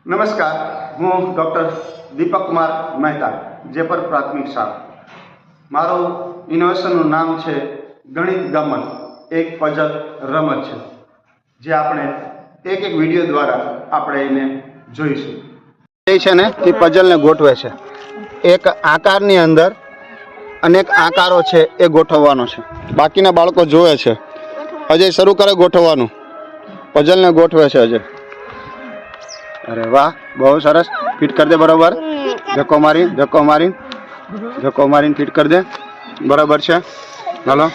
નમસ્કાર, હું ડૉક્ટર દીપક કુમાર મહેતા, જેપર પ્રાથમિક શાળા. મારું ઇનોવેશનનું નામ છે ગણિત ગમન, એક પઝલ રમત છે, જે આપણે એક વિડીયો દ્વારા આપણે એને જોઈશું. એ છે ને એ પઝલને ગોઠવે છે. એક આકારની અંદર અનેક આકારો છે એ ગોઠવવાનો છે. બાકીના બાળકો જોવે છે. અજય શરૂ કરે ગોઠવવાનું. પઝલને ગોઠવે છે અજય. અરે વાહ, બહુ સરસ. ફિટ કરી દે બરોબર. ધક્કો મારીને ફિટ કરી દે. બરાબર છે. હાલો,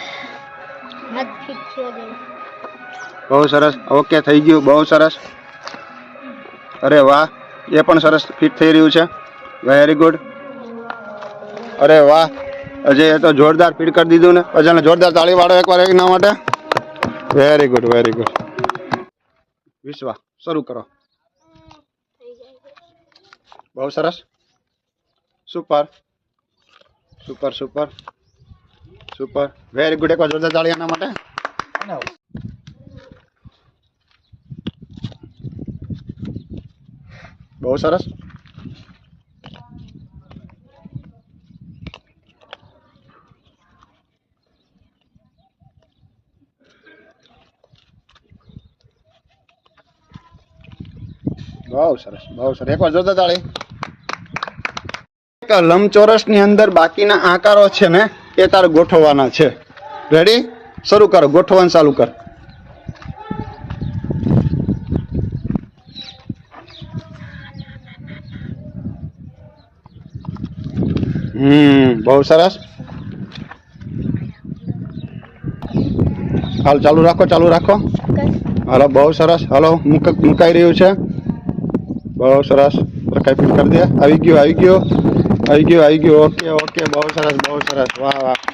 બહુ સરસ. ઓકે, થઈ ગયું. બહુ સરસ. અરે વાહ, એ પણ સરસ ફિટ થઈ રહ્યું છે. Very good. અરે વાહ, અજય એ તો જોરદાર ફિટ કરી દીધું ને. પઝલને જોરદાર તાળી વાળો એકવાર એના માટે. Very good, very good. Vishwa, શરૂ કરો. બહુ સરસ. Super super super super. Very good. એકવાર જોરદાર તાળી એના માટે. બહુ સરસ. બહુ સરસ, બહુ સરસ. એકવાર જોરદાર તાળી. લંબચોરસની અંદર બાકીના આકારો છે ને એ તારે ગોઠવવાના છે. રેડી? શરૂ કરો. ગોઠવવાનું ચાલુ કર. બહુ સરસ. હાલ, ચાલુ રાખો, ચાલુ રાખો. હાલો, બહુ સરસ. હાલો, મુકાઈ રહ્યું છે. બહુ સરસ. રખાઈ ફિટ કરી દે. આવી ગયું. ઓકે, બહુ સરસ, બહુ સરસ. વાહ વાહ.